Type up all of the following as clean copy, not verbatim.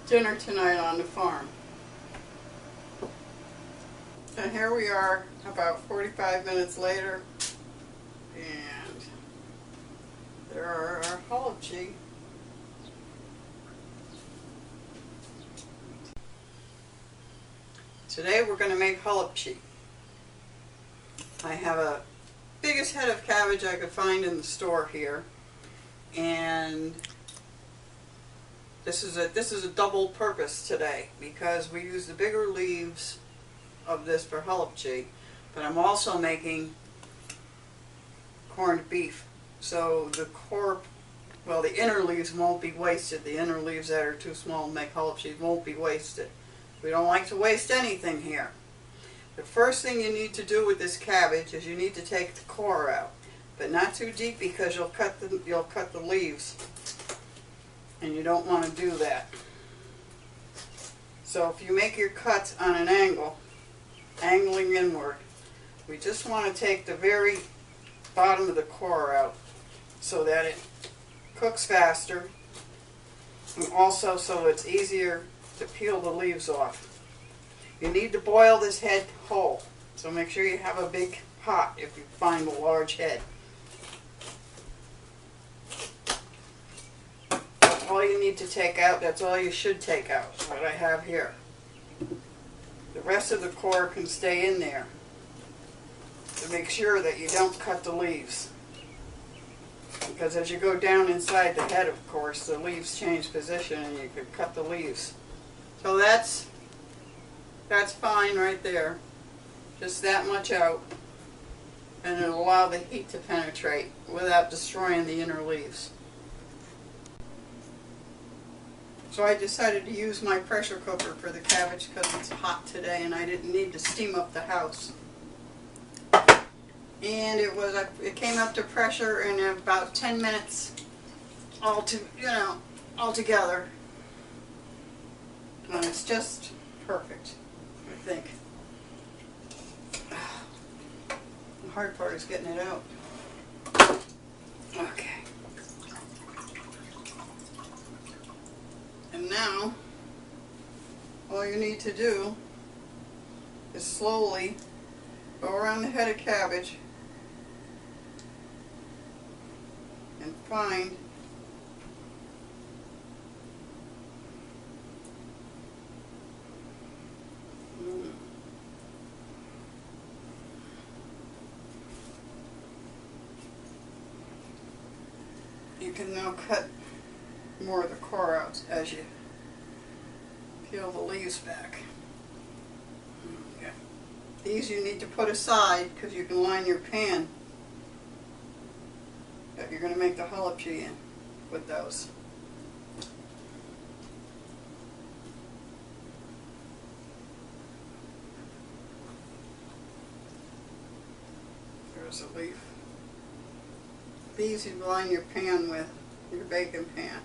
dinner tonight on the farm. And here we are about 45 minutes later, and there are our halupki. Today we're going to make halupki. I have a biggest head of cabbage I could find in the store here, and this is a double purpose today because we use the bigger leaves of this for halupki, but I'm also making corned beef, so the inner leaves won't be wasted. The inner leaves that are too small to make halupki won't be wasted. We don't like to waste anything here. The first thing you need to do with this cabbage is you need to take the core out, but not too deep because you'll cut the leaves, and you don't want to do that. So if you make your cuts on an angle, angling inward, we just want to take the very bottom of the core out so that it cooks faster, and also so it's easier to peel the leaves off. You need to boil this head whole, so make sure you have a big pot if you find a large head. That's all you need to take out. That's all you should take out, what I have here. The rest of the core can stay in there to make sure that you don't cut the leaves. Because as you go down inside the head, of course, the leaves change position and you could cut the leaves. So that's fine right there. Just that much out. And it'll allow the heat to penetrate without destroying the inner leaves. So I decided to use my pressure cooker for the cabbage because it's hot today and I didn't need to steam up the house. And it came up to pressure in about 10 minutes altogether. And it's just perfect, I think. The hard part is getting it out. Okay. And now, all you need to do is slowly go around the head of cabbage and find you can now cut more of the core out as you peel the leaves back. Okay. These you need to put aside because you can line your pan that you're going to make the halupki in with those. There's a leaf. These you line your pan with, your baking pan.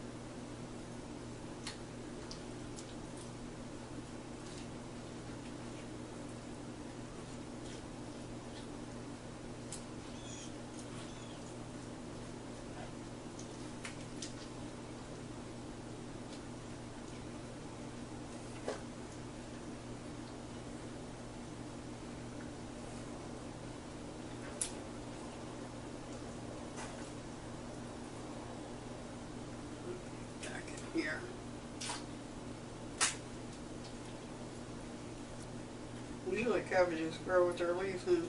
Here. Usually cabbages grow with their leaves in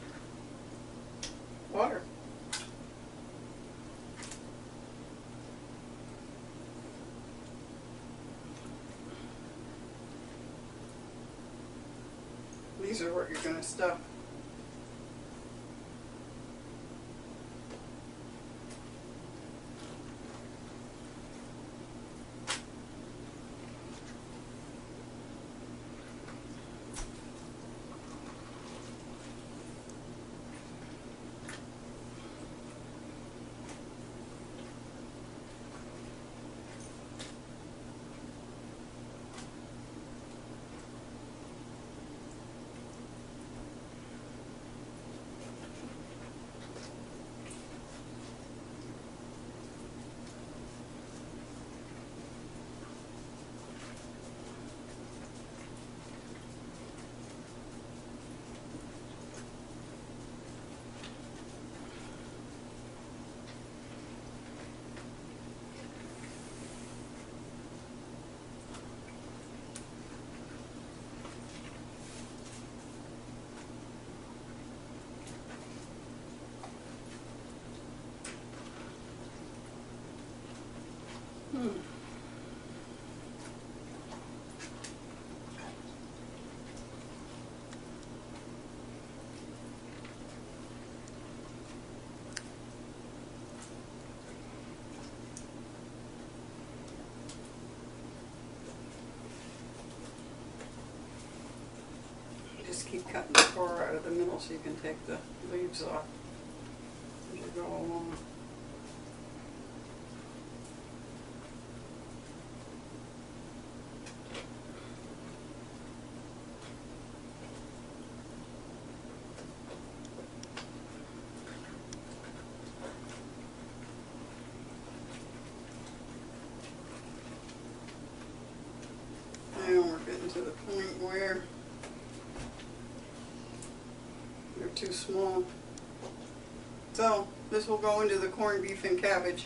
water. These are what you're going to stuff. Just keep cutting the core out of the middle so you can take the leaves off as you go along. Now we're getting to the point where they're too small. So this will go into the corned beef and cabbage.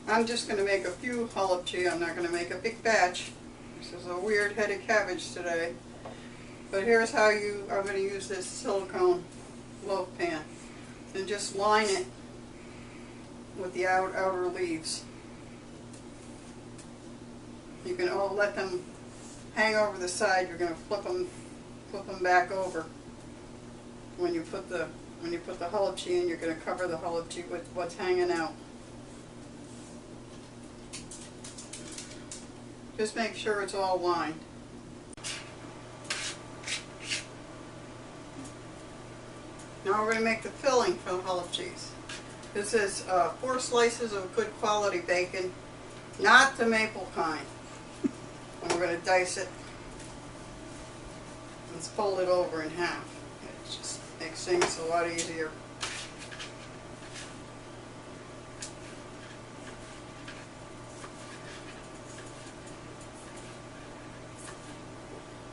I'm just going to make a few halupki. I'm not going to make a big batch. This is a weird headed cabbage today. But here's how I'm going to use this silicone loaf pan. And just line it with the outer leaves. You can let them hang over the side. You're going to flip them back over. When you put the halupki in, you're going to cover the halupki with what's hanging out. Just make sure it's all lined. Now we're going to make the filling for the halupkis. This is 4 slices of good quality bacon, not the maple kind. And we're going to dice it. Let's fold it over in half. It just makes things a lot easier.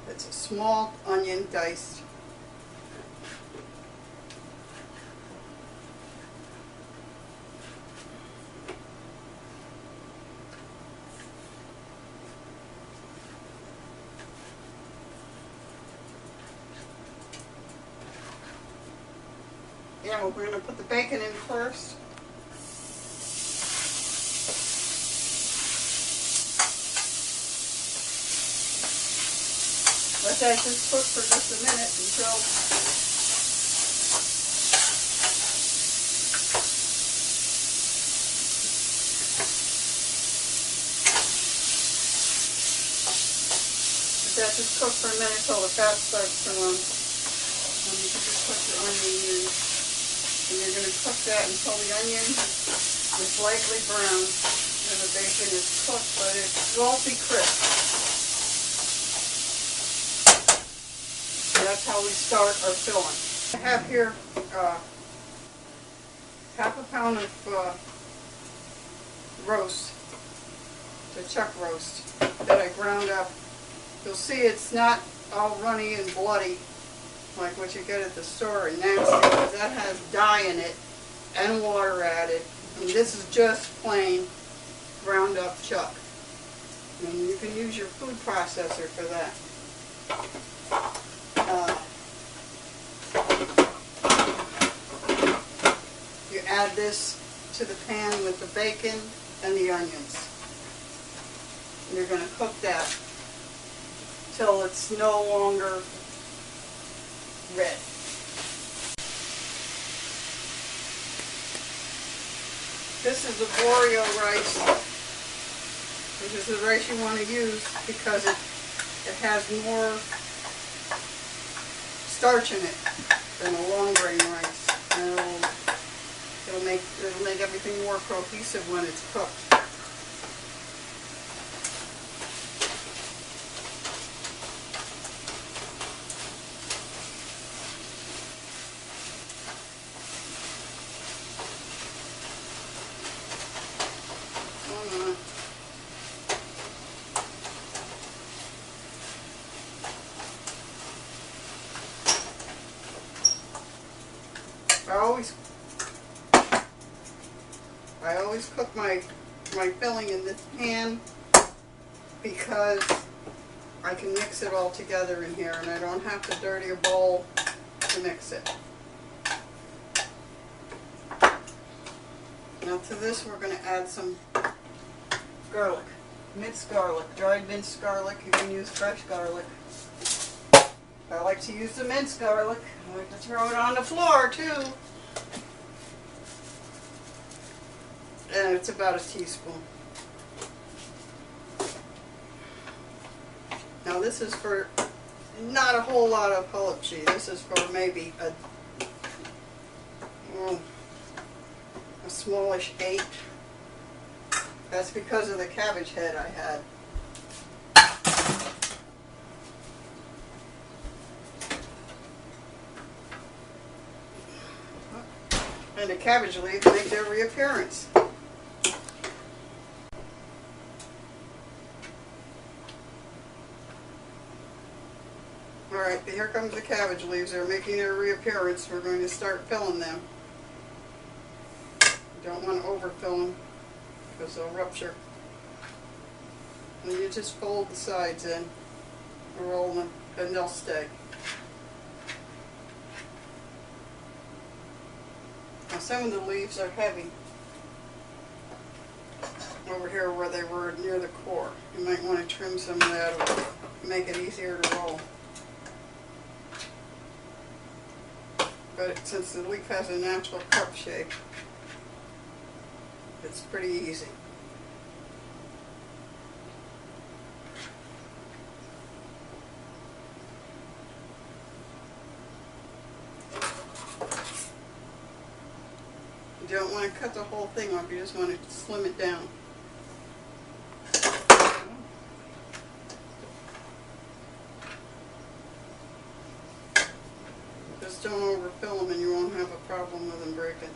It's a small onion diced. Yeah, we're going to put the bacon in first. Let that just cook for just a minute until the fat starts to run. And you can just put your onion in. And you're going to cook that until the onion is lightly brown. And the bacon is cooked, but it won't be crisp. That's how we start our filling. I have here half a pound of roast, the chuck roast that I ground up. You'll see it's not all runny and bloody like what you get at the store and nasty, because that has dye in it and water added. And this is just plain ground up chuck. And you can use your food processor for that. You add this to the pan with the bacon and the onions. And you're going to cook that till it's no longer red. This is the borio rice. This is the rice you want to use because it has more starch in it than a long grain rice. And it'll make everything more cohesive when it's cooked. I always cook my filling in this pan because I can mix it all together in here and I don't have to dirty a bowl to mix it. Now to this we're going to add some garlic. Minced garlic, dried minced garlic. You can use fresh garlic. I like to use the minced garlic. I like to throw it on the floor too. And it's about a teaspoon. Now this is for not a whole lot of halupki. This is for maybe a smallish 8. That's because of the cabbage head I had. And the cabbage leaves make their reappearance. Alright, here comes the cabbage leaves. They're making their reappearance. We're going to start filling them. You don't want to overfill them because they'll rupture. And you just fold the sides in, roll them, and they'll stay. Now some of the leaves are heavy over here where they were near the core. You might want to trim some of that or make it easier to roll. But since the leaf has a natural cup shape, it's pretty easy. You don't want to cut the whole thing off, you just want to slim it down. Just don't overfill them and you won't have a problem with them breaking.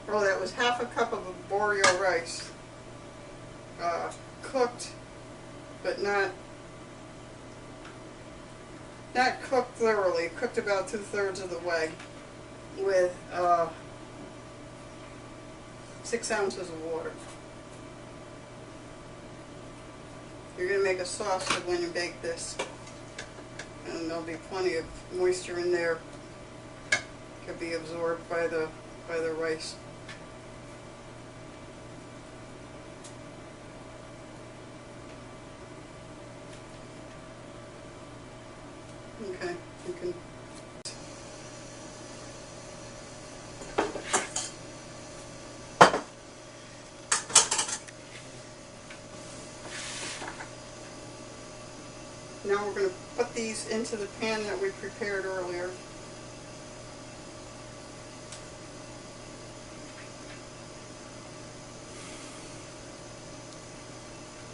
Oh, that was half a cup of arborio rice. Cooked, but not cooked thoroughly. Cooked about 2/3 of the way with 6 ounces of water. You're going to make a sauce for when you bake this, and there'll be plenty of moisture in there. Could be absorbed by the rice. Okay, you can. Now we're going to put these into the pan that we prepared earlier.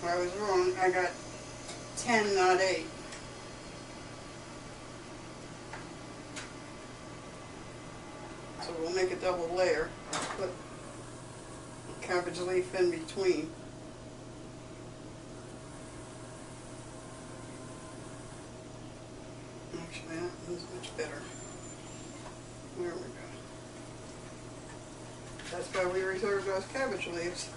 I was wrong, I got 10, not 8. So we'll make a double layer. Put a cabbage leaf in between. Actually, that one's much better. There we go. That's why we reserved those cabbage leaves.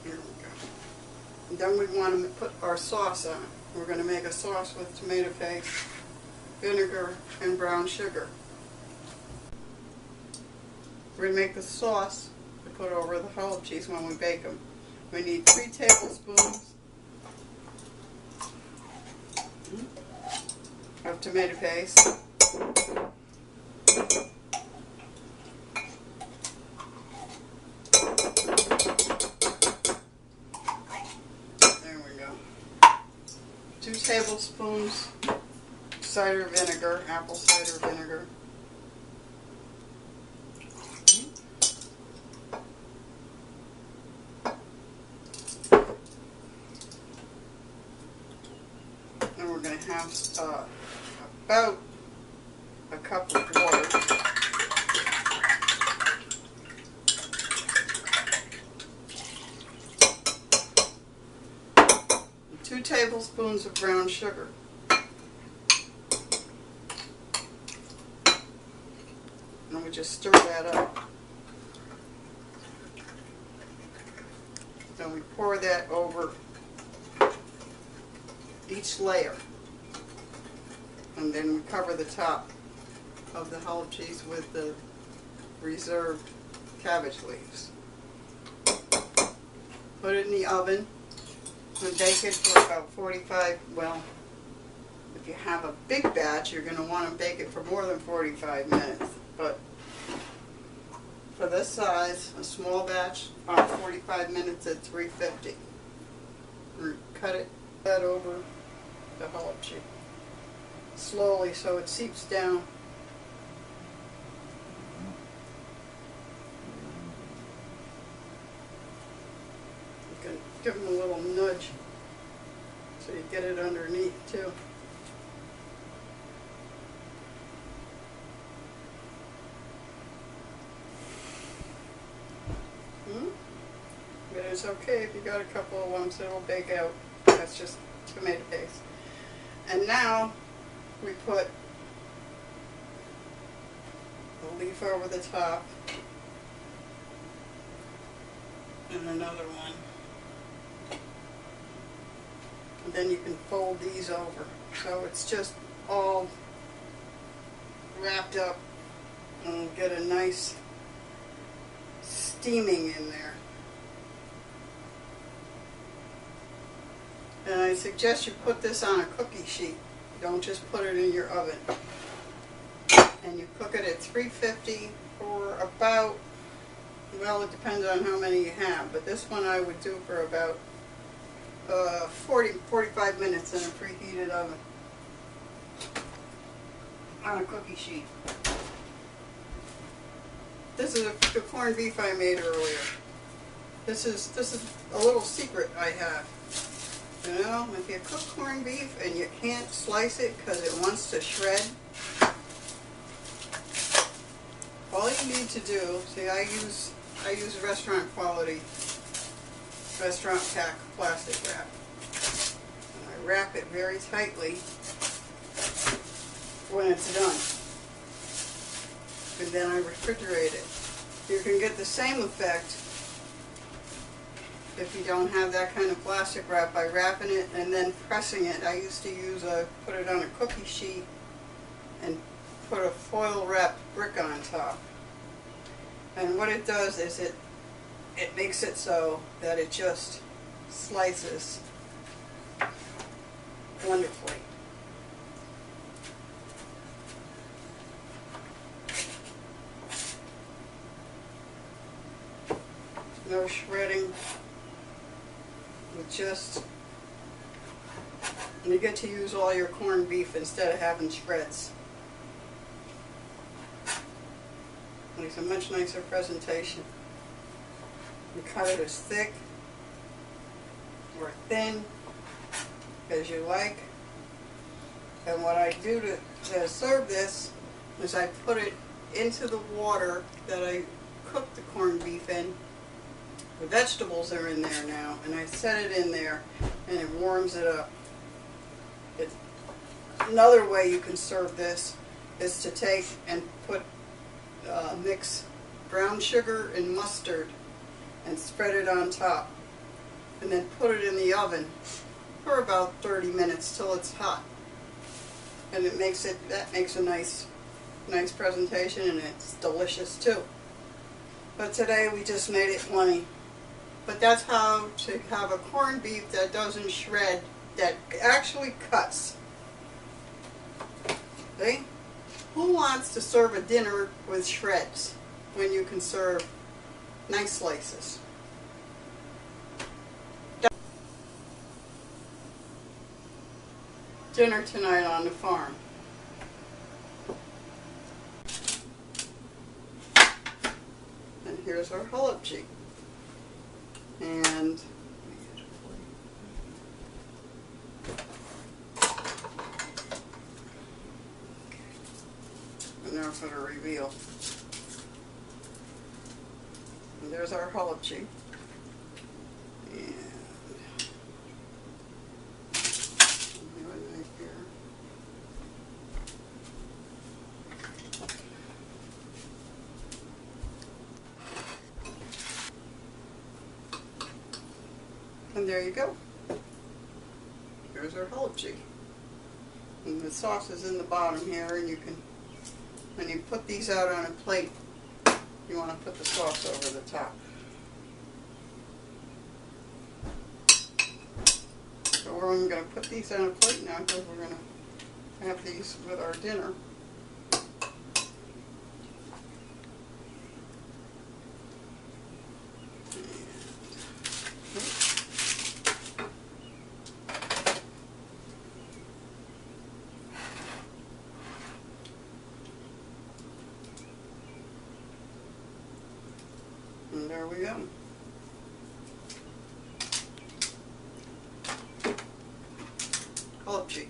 Here we go. And then we want to put our sauce on. We're going to make a sauce with tomato paste, vinegar, and brown sugar. We're going to make the sauce to put over the halupkis when we bake them. We need 3 tablespoons of tomato paste. There we go. 2 tablespoons cider vinegar, apple cider vinegar. And we're going to have about a cup of water. 2 tablespoons of brown sugar. And we just stir that up. Then we pour that over each layer. And then we cover the top of the halupkis with the reserved cabbage leaves. Put it in the oven and bake it for about 45, well, if you have a big batch, you're going to want to bake it for more than 45 minutes. But for this size, a small batch, about 45 minutes at 350. Cut that over the halupki slowly so it seeps down. You can give them a little nudge so you get it underneath too. But it's okay if you got a couple of lumps, it'll bake out. That's just tomato paste. And now we put the leaf over the top and another one. And then you can fold these over. So it's just all wrapped up and get a nice steaming in there. And I suggest you put this on a cookie sheet. Don't just put it in your oven. And you cook it at 350 for about, well, it depends on how many you have, but this one I would do for about 45 minutes in a preheated oven on a cookie sheet. This is the corned beef I made earlier. This is a little secret I have. You know, if you cook corned beef and you can't slice it because it wants to shred, all you need to do, see, I use restaurant quality, restaurant pack plastic wrap. And I wrap it very tightly when it's done. And then I refrigerate it. You can get the same effect if you don't have that kind of plastic wrap by wrapping it and then pressing it. I used to put it on a cookie sheet and put a foil wrapped brick on top. And what it does is it makes it so that it just slices wonderfully. No shredding. You get to use all your corned beef instead of having shreds. Makes a much nicer presentation. You cut it as thick or thin as you like. And what I do to serve this is I put it into the water that I cooked the corned beef in. The vegetables are in there now, and I set it in there, and it warms it up. Another way you can serve this is to take and mix brown sugar and mustard and spread it on top, and then put it in the oven for about 30 minutes till it's hot. And that makes a nice presentation, and it's delicious too. But today we just made it plain. But that's how to have a corned beef that doesn't shred, that actually cuts. See? Who wants to serve a dinner with shreds when you can serve nice slices? Dinner tonight on the farm. And here's our halupki. And now for the reveal. And there's our halupki. And there you go. There's our halupki. And the sauce is in the bottom here, and you can, when you put these out on a plate, you want to put the sauce over the top. So we're going to put these on a plate now because we're going to have these with our dinner. And there we go. Halupki.